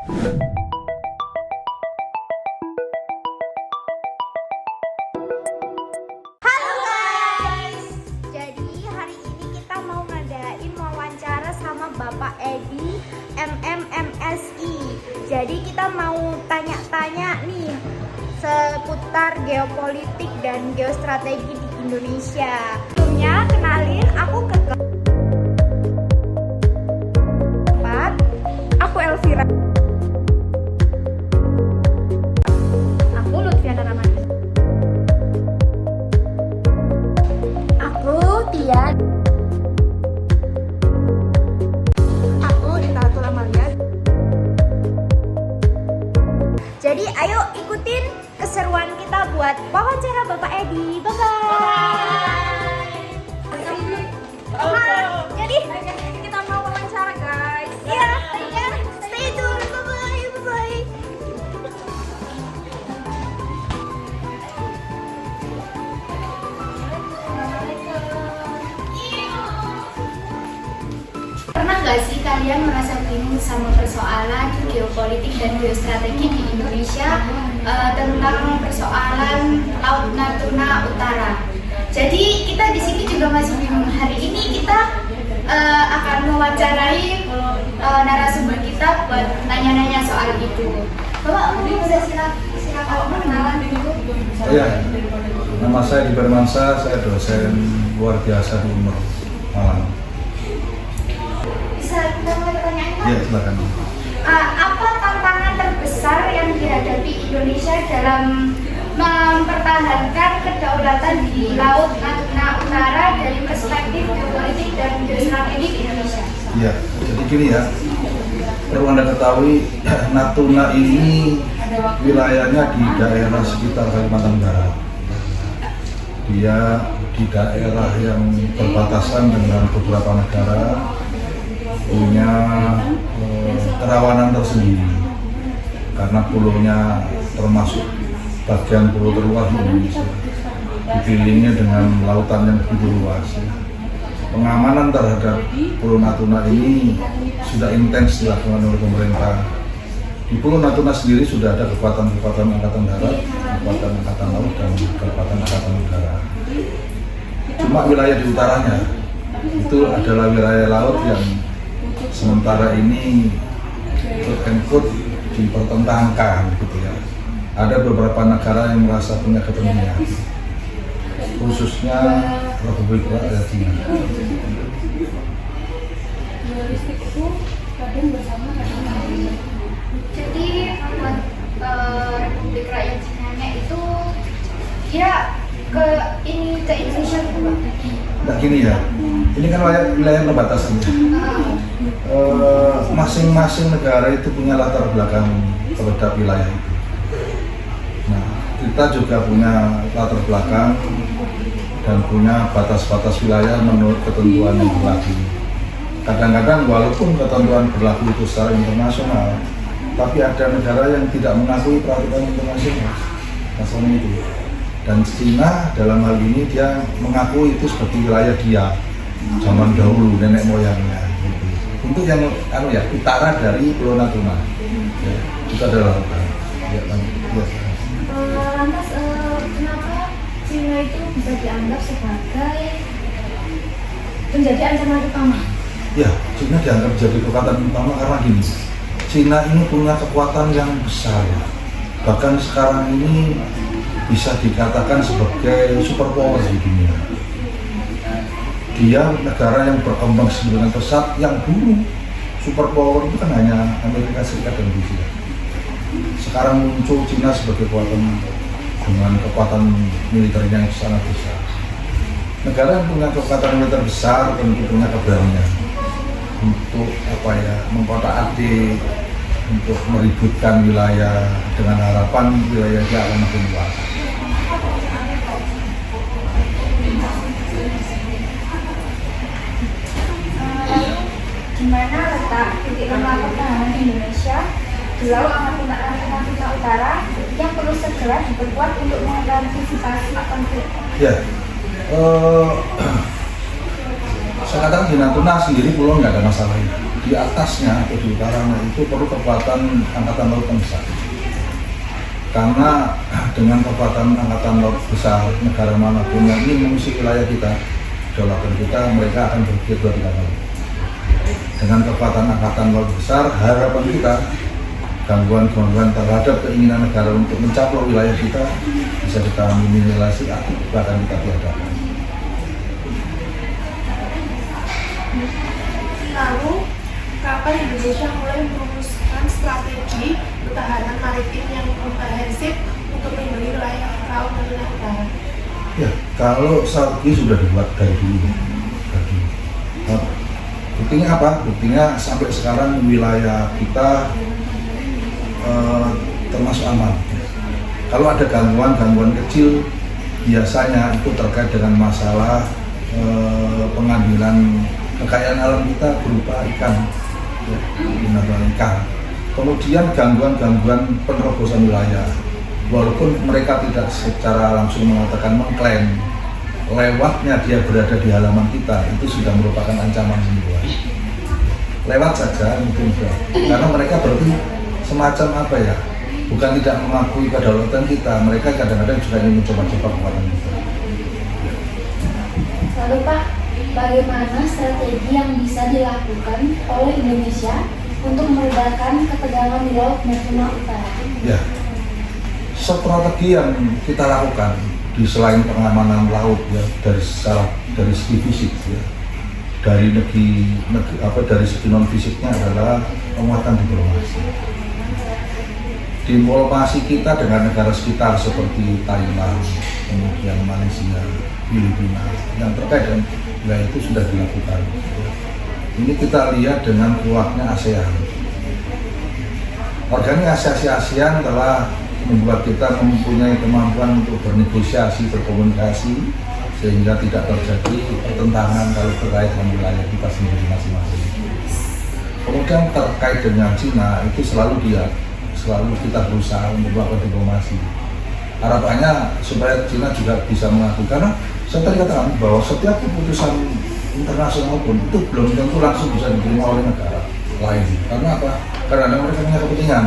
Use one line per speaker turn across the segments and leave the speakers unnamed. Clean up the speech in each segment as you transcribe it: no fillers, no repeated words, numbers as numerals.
Halo guys, jadi hari ini kita mau ngadain wawancara sama Bapak Edi MMMSI. Jadi kita mau tanya-tanya nih seputar geopolitik dan geostrategi di Indonesia. Sebelumnya kenalin, aku aku Elvira. Aku Lutfiana Ramani. Aku Tian. Aku Itatul Amalia. Jadi ayo ikutin keseruan kita buat wawancara Bapak Edi. Bye bye. Jadi kita mau wawancara guys. Iya, stay tune. Bye bye.
Pernah nggak sih kalian merasa bingung sama persoalan geopolitik dan geostrategi di Indonesia, tentang persoalan Laut Natuna Utara? Jadi kita di sini juga masih bingung. Hari ini kita akan mewawancarai narasumber kita buat nanya-nanya soal itu. Bapak mungkin bisa silakan perkenalan dulu.
Iya, nama saya Di Bermansa, saya dosen luar biasa di UNER Malang.
Bisa kita mulai pertanyaan kan?
Iya, silakan.
Apa tantangan terbesar yang dihadapi Indonesia dalam mempertahankan kedaulatan di Laut Natuna Utara dari perspektif geopolitik dan geostrategi di Indonesia?
Iya, jadi gini ya, perlu Anda ketahui, Natuna ini wilayahnya di daerah sekitar Kalimantan Barat. Dia di daerah yang berbatasan dengan beberapa negara, punya kerawanan tersendiri karena pulaunya termasuk bagian pulau terluas di Indonesia, dikelilingnya dengan lautan yang begitu luas. Pengamanan terhadap Pulau Natuna ini sudah intens dilakukan oleh pemerintah. Di Pulau Natuna sendiri sudah ada kekuatan-kekuatan angkatan darat, kekuatan angkatan laut, dan kekuatan angkatan udara. Cuma wilayah di utaranya itu adalah wilayah laut yang sementara ini quote-unquote dipertentangkan gitu ya. Ada beberapa negara yang merasa punya kepentingan, khususnya Republik Rakyat Cina.
Jadi buat Republik Rakyat Cina itu dia ke Indonesia gitu, Pak?
Nah gini ya, ini kan wilayah perbatasan. Masing-masing negara itu punya latar belakang terhadap wilayah itu. Nah, kita juga punya latar belakang dan punya batas-batas wilayah menurut ketentuan yang berlaku. Kadang-kadang walaupun ketentuan berlaku itu secara internasional, tapi ada negara yang tidak mengakui peraturan internasional. Masalah itu. Dan Cina dalam hal ini dia mengakui itu sebagai wilayah dia zaman dahulu nenek moyangnya. Gitu. Untuk yang utara dari Pulau Natuna, ya, itu adalah lautan. Ya,
Lantas kenapa Cina itu bisa dianggap sebagai menjadi ancaman utama?
Ya, Cina dianggap menjadi kekuatan utama karena gini, Cina ini punya kekuatan yang besar. Bahkan sekarang ini bisa dikatakan sebagai superpower di dunia. Dia negara yang berkembang dengan pesat, yang dulu superpower itu kan hanya Amerika Serikat dan Rusia. Sekarang muncul Cina sebagai kekuatan dengan kekuatan militernya yang sangat besar. Negara yang punya kekuatan militer besar tentu punya keberanian untuk mengkotak-atik, untuk meributkan wilayah dengan harapan wilayahnya akan makin luas.
Di mana letak titik lemah pertahanan Indonesia di Laut Natuna Utara yang perlu segera diperkuat untuk mengantisipasi konflik?
Ya, saya katakan di Natuna sendiri pulau nggak ada masalah itu. Di atasnya atau di utaranya itu perlu kekuatan angkatan laut yang besar. Karena dengan kekuatan angkatan laut besar, negara manapun yang ingin mengisi wilayah kita, kedaulatan kita, mereka akan berpikir 2-3 kali. Dengan kekuatan angkatan laut besar, harapan kita gangguan-gangguan terhadap keinginan negara untuk mencaplok wilayah kita bisa kita minimalisasi atau bahkan kita tiadakan.
Lalu, kapan Indonesia mulai merumuskan strategi pertahanan maritim yang komprehensif untuk melindungi wilayah laut Natuna Utara?
Ya, kalau strategi sudah dibuat dari dulu. Buktinya apa? Buktinya sampai sekarang wilayah kita termasuk aman. Kalau ada gangguan-gangguan kecil, biasanya itu terkait dengan masalah pengambilan kekayaan alam kita berupa ikan, ya, ikan. Kemudian gangguan-gangguan penerobosan wilayah, walaupun mereka tidak secara langsung mengatakan mengklaim, lewatnya dia berada di halaman kita itu sudah merupakan ancaman semua. Lewat saja mungkin juga, karena mereka berarti semacam apa ya? Bukan tidak mengakui kedaulatan kita, mereka kadang-kadang juga ingin mencoba-coba kekuatan kita.
Lalu Pak, bagaimana strategi yang bisa dilakukan oleh Indonesia untuk meredakan ketegangan di Laut Natuna Utara?
Ya, strategi yang kita lakukan di selain pengamanan laut ya dari segi fisik ya, dari dari segi non fisiknya adalah penguatan diplomasi. Diplomasi kita dengan negara sekitar seperti Thailand, kemudian Malaysia, Filipina, yang terkait dengan wilayah itu sudah dilakukan. Ini kita lihat dengan kuatnya ASEAN. Organisasi ASEAN telah membuat kita mempunyai kemampuan untuk bernegosiasi, berkomunikasi, sehingga tidak terjadi pertentangan kalau terkait dengan wilayah kita sendiri masing-masing. Kemudian terkait dengan Cina, itu selalu kita berusaha untuk melakukan diplomasi. Harapannya supaya Cina juga bisa mengakui, karena saya tadi katakan bahwa setiap keputusan internasional pun itu belum tentu langsung bisa diterima oleh negara lain. Karena apa? Karena mereka punya kepentingan.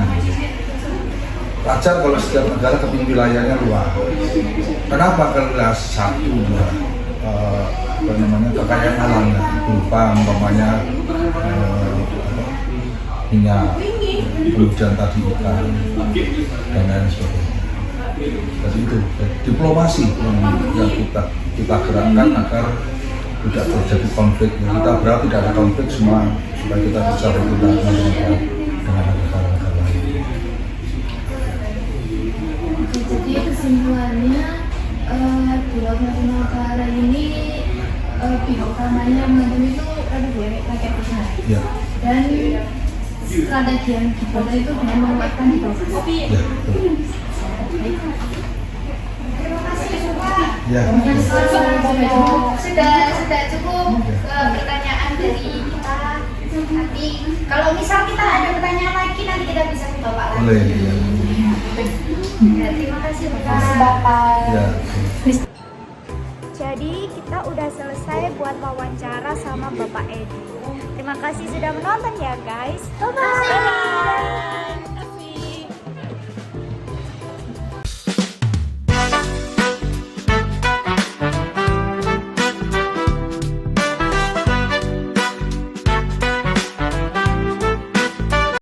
Wajar kalau setiap negara kepingin wilayahnya luas. Kenapa? Karena satu kekayaan alamnya berupa umpamanya minyak, kemudian tadi ikan dan lain sebagainya. Jadi itu diplomasi yang kita gerakkan agar tidak terjadi konflik. Kita berharap tidak ada konflik semua supaya kita bisa berhubungan dengan negara-negara lain.
Jadi kesimpulannya di Laut Natuna Utara ini pihak utamanya mengatur itu rakyat Cina.
Ya.
Dan strategi yang dibuat itu dengan menguatkan diplomasi.
Ya, betul.
Terima kasih Pak.
Ya,
Sudah cukup pertanyaan dari kita. Nanti kalau misal kita ada pertanyaan lagi nanti kita bisa ke Bapak lagi.
boleh. Ya.
Ya, terima kasih Bapak.
Ya.
Jadi kita udah selesai buat wawancara sama Bapak Edi. Terima kasih sudah menonton ya guys. Bye bye.